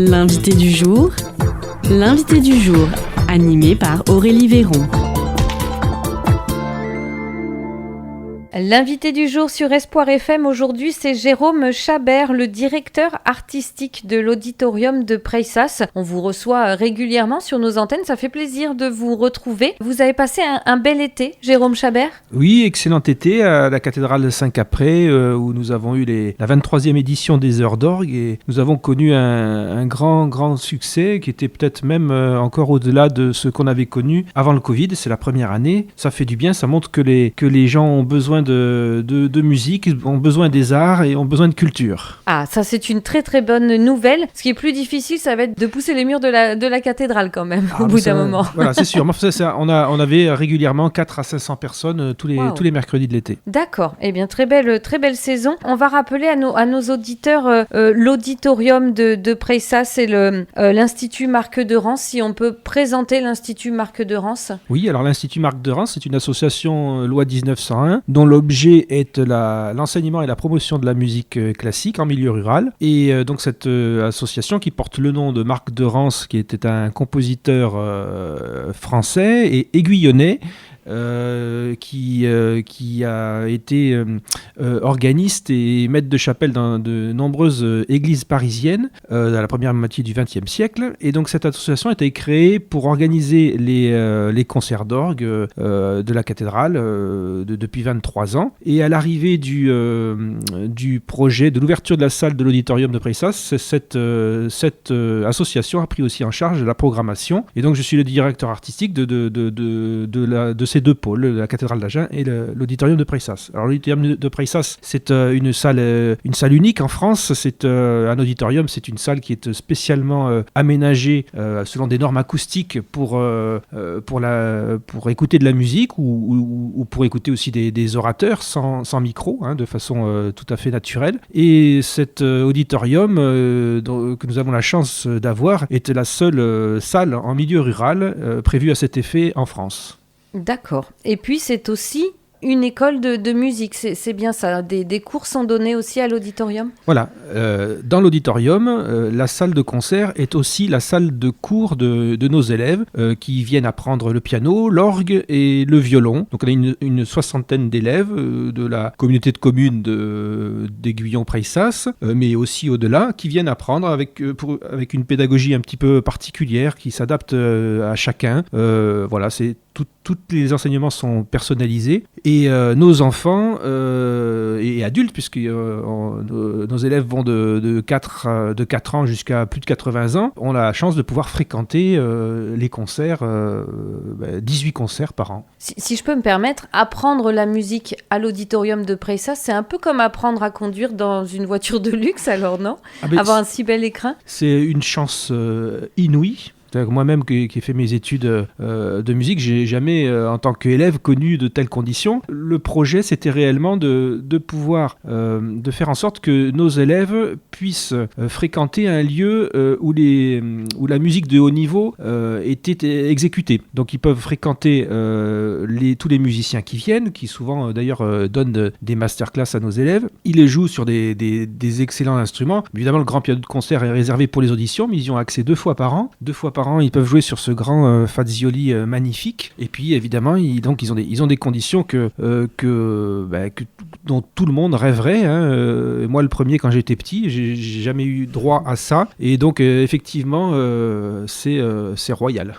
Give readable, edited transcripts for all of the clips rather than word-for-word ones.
L'invité du jour, animé par Aurélie Véron. L'invité du jour sur Espoir FM aujourd'hui, c'est Jérôme Chabert, le directeur artistique de l'Auditorium de Preixas. On vous reçoit régulièrement sur nos antennes, ça fait plaisir de vous retrouver. Vous avez passé un bel été, Jérôme Chabert ? Oui, excellent été à la cathédrale de Saint-Caprais où nous avons eu la 23e édition des Heures d'Orgue et nous avons connu un grand succès qui était peut-être même encore au-delà de ce qu'on avait connu avant le Covid. C'est la première année, ça fait du bien, ça montre que les gens ont besoin de musique, ont besoin des arts et ont besoin de culture. Ah, ça c'est une très très bonne nouvelle. Ce qui est plus difficile, ça va être de pousser les murs de la cathédrale quand même, au bout d'un moment. Voilà, c'est sûr. On avait régulièrement 4 à 500 personnes tous les mercredis de l'été. D'accord. Eh bien, très belle saison. On va rappeler à nos auditeurs l'auditorium de Preixas et l'Institut Marc de Rance. Si on peut présenter l'Institut Marc de Rance. Oui, alors l'Institut Marc de Rance, c'est une association loi 1901 dont l'objet est l'enseignement et la promotion de la musique classique en milieu rural. Et donc cette association qui porte le nom de Marc de Rance, qui était un compositeur français et aiguillonnais, qui a été organiste et maître de chapelle dans de nombreuses églises parisiennes dans la première moitié du XXe siècle. Et donc cette association a été créée pour organiser les concerts d'orgue de la cathédrale depuis 23 ans. Et à l'arrivée du projet de l'ouverture de la salle de l'auditorium de Preixas, cette association a pris aussi en charge la programmation. Et donc je suis le directeur artistique de ces deux pôles, la cathédrale d'Agen et l'auditorium de Preixas. Alors l'auditorium de Preixas, c'est une salle unique en France. C'est un auditorium, c'est une salle qui est spécialement aménagée selon des normes acoustiques pour écouter de la musique ou pour écouter aussi des orateurs sans micro, de façon tout à fait naturelle. Et cet auditorium que nous avons la chance d'avoir est la seule salle en milieu rural prévue à cet effet en France. D'accord. Et puis, c'est aussi une école de musique, c'est bien ça. Des cours sont donnés aussi à l'auditorium ? Voilà. Dans l'auditorium, la salle de concert est aussi la salle de cours de nos élèves qui viennent apprendre le piano, l'orgue et le violon. Donc on a une soixantaine d'élèves de la communauté de communes d'Aiguillon-Preixas, mais aussi au-delà, qui viennent apprendre avec une pédagogie un petit peu particulière qui s'adapte à chacun. Voilà, c'est tous les enseignements sont personnalisés et nos enfants et adultes, puisque nos élèves vont de 4 ans jusqu'à plus de 80 ans, ont la chance de pouvoir fréquenter les concerts, 18 concerts par an. Si je peux me permettre, apprendre la musique à l'auditorium de Preixas, c'est un peu comme apprendre à conduire dans une voiture de luxe alors, non ? Avoir un si bel écran ? C'est une chance inouïe. Moi-même qui ai fait mes études de musique, j'ai jamais, en tant qu'élève, connu de telles conditions. Le projet, c'était réellement de pouvoir de faire en sorte que nos élèves puissent fréquenter un lieu où la musique de haut niveau était exécutée. Donc ils peuvent fréquenter tous les musiciens qui viennent, qui souvent d'ailleurs donnent des masterclass à nos élèves. Ils les jouent sur des excellents instruments. Évidemment, le grand piano de concert est réservé pour les auditions, mais ils y ont accès 2 fois par an. 2 fois par an, ils peuvent jouer sur ce grand Fazioli magnifique. Et puis évidemment, ils ont des conditions dont tout le monde rêverait. Moi, le premier, quand j'étais petit, j'ai jamais eu droit à ça. Et donc effectivement, c'est royal.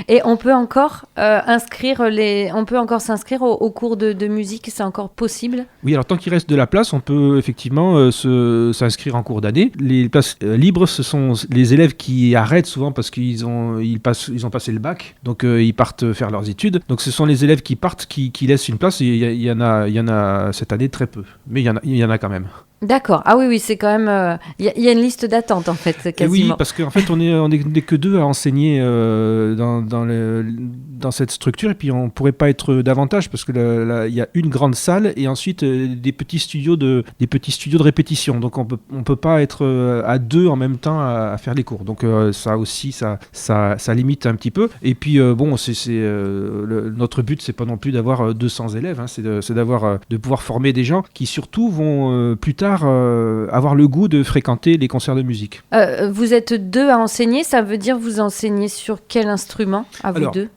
Et on peut encore s'inscrire au cours de musique, c'est encore possible ? Oui, alors tant qu'il reste de la place, on peut effectivement s'inscrire en cours d'année. Les places libres, ce sont les élèves qui arrêtent souvent parce qu'ils ont passé le bac, donc ils partent faire leurs études. Donc ce sont les élèves qui partent qui laissent une place. Il y en a cette année très peu, mais il y en a quand même. D'accord. Ah oui, c'est quand même... Il y a une liste d'attente, en fait, quasiment. Et oui, parce qu'en fait, on est que 2 à enseigner dans cette structure, et puis on ne pourrait pas être davantage, parce que il y a une grande salle, et ensuite des petits studios de répétition. Donc on peut pas être à 2 en même temps à faire les cours. Donc ça aussi, ça limite un petit peu. Et puis, notre but, c'est pas non plus d'avoir 200 élèves, c'est de pouvoir former des gens qui, surtout, vont plus tard tard avoir le goût de fréquenter les concerts de musique. Vous êtes deux à enseigner, ça veut dire vous enseignez sur quel instrument à vous deux?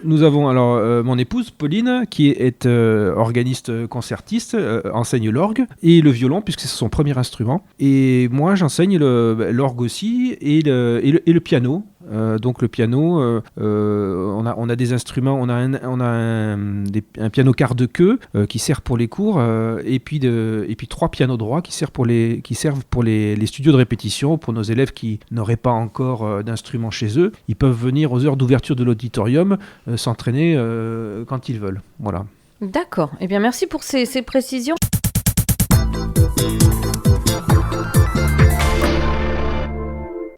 Nous avons alors mon épouse Pauline qui est organiste concertiste, enseigne l'orgue et le violon puisque c'est son premier instrument. Et moi j'enseigne l'orgue aussi et le piano. Donc le piano, on a des instruments, on a un piano quart de queue qui sert pour les cours et puis 3 pianos droits qui servent pour les studios de répétition pour nos élèves qui n'auraient pas encore d'instruments chez eux. Ils peuvent venir aux heures d'ouverture de l'auditorium s'entraîner quand ils veulent. Voilà. D'accord. Eh bien merci pour ces précisions.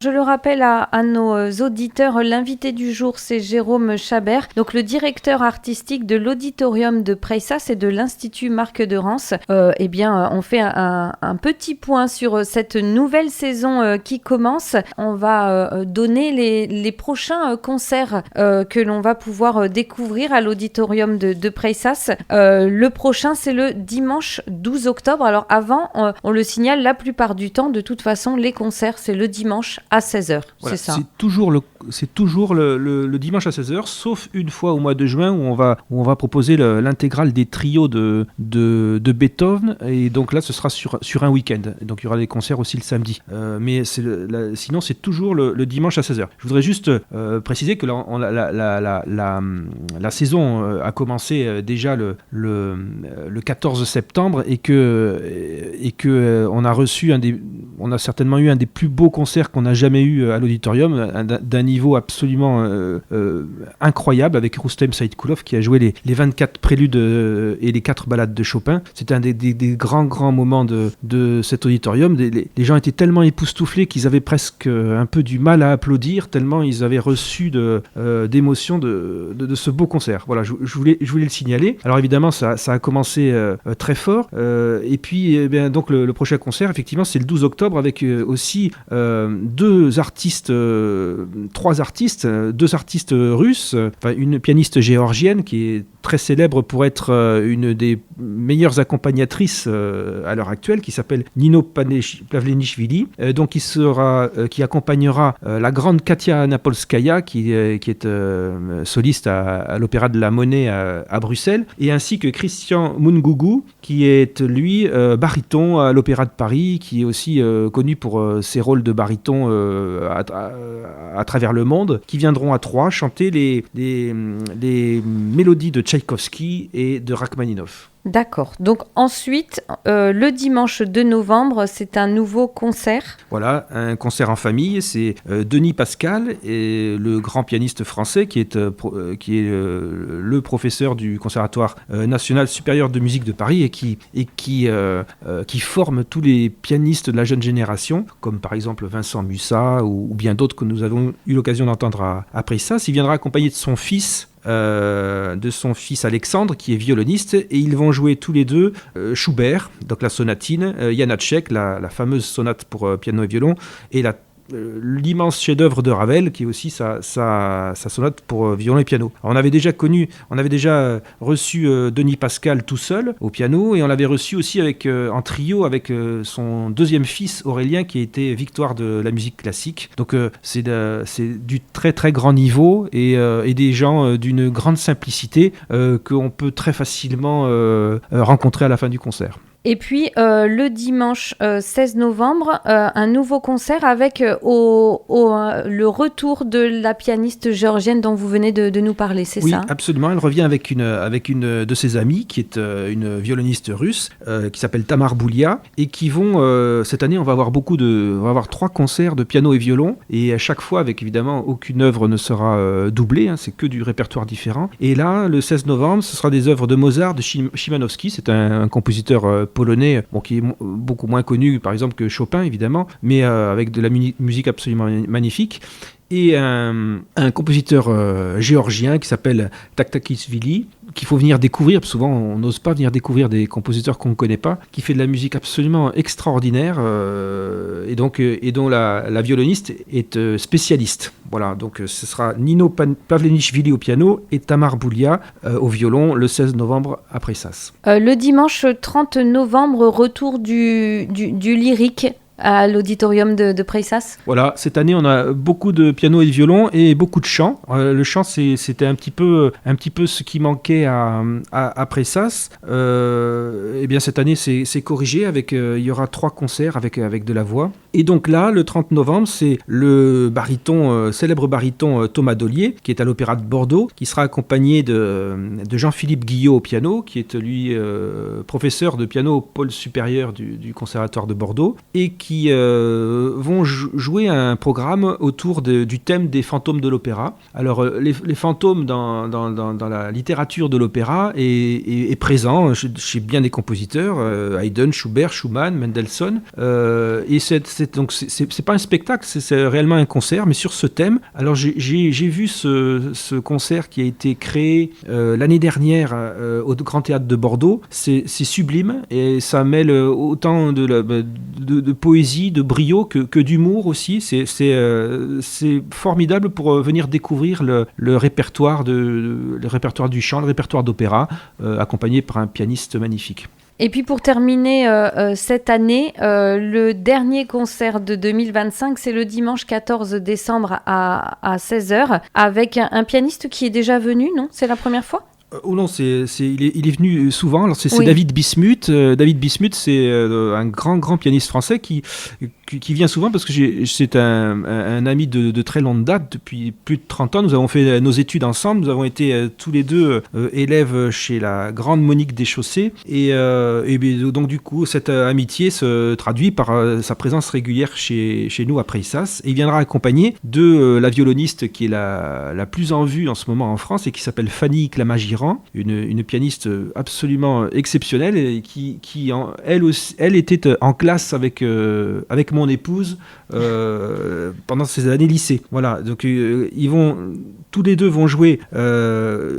Je le rappelle à nos auditeurs, l'invité du jour, c'est Jérôme Chabert, donc le directeur artistique de l'Auditorium de Preyssas et de l'Institut Marc de Rance. Eh bien, on fait un petit point sur cette nouvelle saison qui commence. On va donner les prochains concerts que l'on va pouvoir découvrir à l'Auditorium de Preyssas. Le prochain, c'est le dimanche 12 octobre. Alors avant, on le signale, la plupart du temps, de toute façon, les concerts, c'est le dimanche à 16h, voilà, c'est ça. C'est toujours le dimanche à 16h, sauf une fois au mois de juin où on va proposer l'intégrale des trios de Beethoven, et donc là ce sera sur un week-end. Donc il y aura des concerts aussi le samedi. Mais sinon c'est toujours le dimanche à 16h. Je voudrais juste préciser que la saison a commencé déjà le 14 septembre et que on a certainement eu un des plus beaux concerts qu'on a jamais eu à l'auditorium, d'un niveau absolument incroyable, avec Roustem Saïdkoulov qui a joué les 24 préludes et les 4 ballades de Chopin. C'était un des grands moments de cet auditorium. Les gens étaient tellement époustouflés qu'ils avaient presque un peu du mal à applaudir, tellement ils avaient reçu d'émotions de ce beau concert. Voilà, je voulais le signaler. Alors évidemment, ça a commencé très fort. Et puis, donc le prochain concert, effectivement, c'est le 12 octobre avec aussi deux artistes russes, une pianiste géorgienne qui est très célèbre pour être une des meilleures accompagnatrices à l'heure actuelle, qui s'appelle Nino Pavlenishvili, qui accompagnera la grande Katia Napolskaya qui est soliste à l'Opéra de la Monnaie à Bruxelles, et ainsi que Christian Mungugu qui est lui baryton à l'Opéra de Paris, qui est aussi connu pour ses rôles de baryton à travers le monde, qui viendront à 3 chanter les mélodies de Tchaïkovski et de Rachmaninov. D'accord. Donc ensuite, le dimanche 2 novembre, c'est un nouveau concert. Voilà, un concert en famille. C'est Denis Pascal, et le grand pianiste français qui est le professeur du Conservatoire national supérieur de musique de Paris et qui forme tous les pianistes de la jeune génération, comme par exemple Vincent Mussat ou bien d'autres que nous avons eu l'occasion d'entendre à Preyssas. Il viendra accompagné de son fils Alexandre, qui est violoniste, et ils vont jouer tous les deux Schubert, donc la sonatine, Janáček, la fameuse sonate pour piano et violon, et l'immense chef-d'œuvre de Ravel, qui est aussi sa sonate pour violon et piano. Alors on avait déjà reçu Denis Pascal tout seul au piano, et on l'avait reçu aussi en trio avec son deuxième fils Aurélien, qui a été victoire de la musique classique. Donc c'est du très très grand niveau et des gens d'une grande simplicité qu'on peut très facilement rencontrer à la fin du concert. Et puis, le dimanche 16 novembre, un nouveau concert avec le retour de la pianiste géorgienne dont vous venez de nous parler, c'est ça? Oui, absolument. Elle revient avec une de ses amies, qui est une violoniste russe, qui s'appelle Tamar Boulia, et qui vont, cette année, on va avoir 3 concerts de piano et violon, et à chaque fois, avec évidemment, aucune œuvre ne sera doublée, c'est que du répertoire différent. Et là, le 16 novembre, ce sera des œuvres de Mozart, de Szymanowski, c'est un compositeur polonais, qui est beaucoup moins connu par exemple que Chopin évidemment, mais avec de la musique absolument magnifique. et un compositeur géorgien qui s'appelle Taktakishvili, qu'il faut venir découvrir, parce que souvent on n'ose pas venir découvrir des compositeurs qu'on ne connaît pas, qui fait de la musique absolument extraordinaire et dont la violoniste est spécialiste. Voilà, donc ce sera Nino Pavlenichvili au piano et Tamar Boulia au violon le 16 novembre à Pressas. Le dimanche 30 novembre, retour du lyrique à l'auditorium de Pressas. Voilà, cette année on a beaucoup de piano et de violon et beaucoup de chant. Le chant c'était un petit peu ce qui manquait à Pressas. Et bien cette année c'est corrigé avec il y aura 3 concerts avec de la voix. Et donc là le 30 novembre c'est le célèbre baryton Thomas Dollier qui est à l'Opéra de Bordeaux, qui sera accompagné de Jean-Philippe Guillot au piano, qui est lui professeur de piano au pôle supérieur du Conservatoire de Bordeaux, et qui vont jouer un programme autour du thème des fantômes de l'opéra. Alors les fantômes dans la littérature de l'opéra est présent chez bien des compositeurs, Haydn, Schubert, Schumann, Mendelssohn, et donc c'est pas un spectacle, c'est réellement un concert, mais sur ce thème. Alors j'ai vu ce concert qui a été créé l'année dernière au Grand Théâtre de Bordeaux. C'est sublime et ça mêle autant de poésie, de brio que d'humour aussi. C'est formidable pour venir découvrir le répertoire du chant, le répertoire d'opéra, accompagné par un pianiste magnifique. Et puis pour terminer cette année, le dernier concert de 2025, c'est le dimanche 14 décembre à 16h, avec un pianiste qui est déjà venu, non ? C'est la première fois ? Oh non, il est venu souvent. Alors c'est Oui. David Bismuth. David Bismuth, c'est un grand pianiste français qui vient souvent parce que c'est un ami de très longue date. Depuis plus de 30 ans, nous avons fait nos études ensemble. Nous avons été tous les deux élèves chez la grande Monique Deschaussés. Et donc du coup, cette amitié se traduit par sa présence régulière chez nous à Pressas. Et il viendra accompagné de la violoniste qui est la plus en vue en ce moment en France et qui s'appelle Fanny Clamagiran, une pianiste absolument exceptionnelle et qui elle était en classe avec mon épouse pendant ses années lycée. Voilà, donc tous les deux vont jouer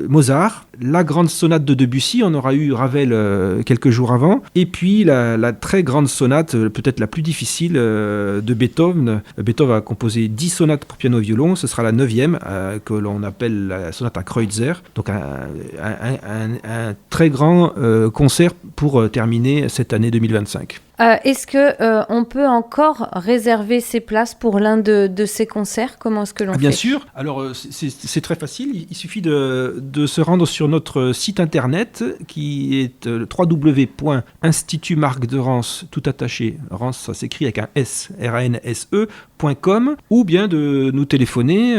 Mozart, la grande sonate de Debussy, on aura eu Ravel quelques jours avant, et puis la très grande sonate, peut-être la plus difficile de Beethoven. Beethoven a composé 10 sonates pour piano et violon, ce sera la 9e que l'on appelle la sonate à Kreutzer, donc un très grand concert pour terminer cette année 2025. Est-ce que on peut encore réserver ses places pour l'un de ces concerts ? Comment est-ce que l'on fait ? Bien sûr. Alors c'est très facile. Il suffit de se rendre sur notre site internet qui est www.institut Marc de Rance, tout attaché. Rance, ça s'écrit avec un S, RANSE.com, ou bien de nous téléphoner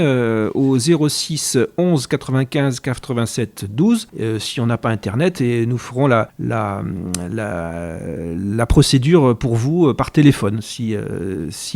au 06 11 95 87 12 si on n'a pas internet, et nous ferons la procédure pour vous par téléphone si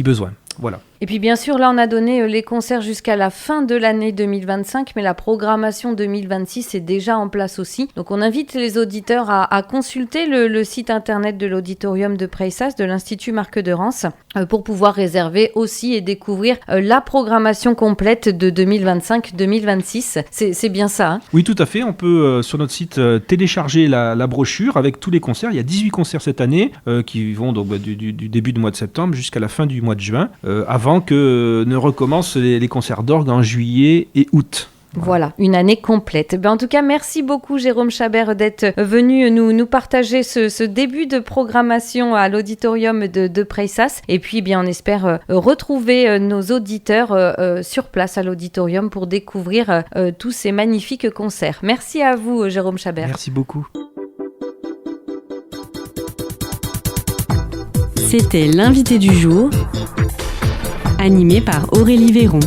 besoin. Voilà. Et puis bien sûr, là on a donné les concerts jusqu'à la fin de l'année 2025, mais la programmation 2026 est déjà en place aussi. Donc on invite les auditeurs à consulter le site internet de l'auditorium de Pressas, de l'Institut Marc de Rance, pour pouvoir réserver aussi et découvrir la programmation complète de 2025-2026. C'est bien ça, hein ? Oui, tout à fait. On peut sur notre site télécharger la brochure avec tous les concerts. Il y a 18 concerts cette année qui vont donc du début du mois de septembre jusqu'à la fin du mois de juin, avant que ne recommencent les concerts d'orgue en juillet et août. Voilà, une année complète. En tout cas, merci beaucoup Jérôme Chabert d'être venu nous partager ce début de programmation à l'auditorium de Pressas. Et puis, on espère retrouver nos auditeurs sur place à l'auditorium pour découvrir tous ces magnifiques concerts. Merci à vous Jérôme Chabert. Merci beaucoup. C'était l'invité du jour, animé par Aurélie Véron.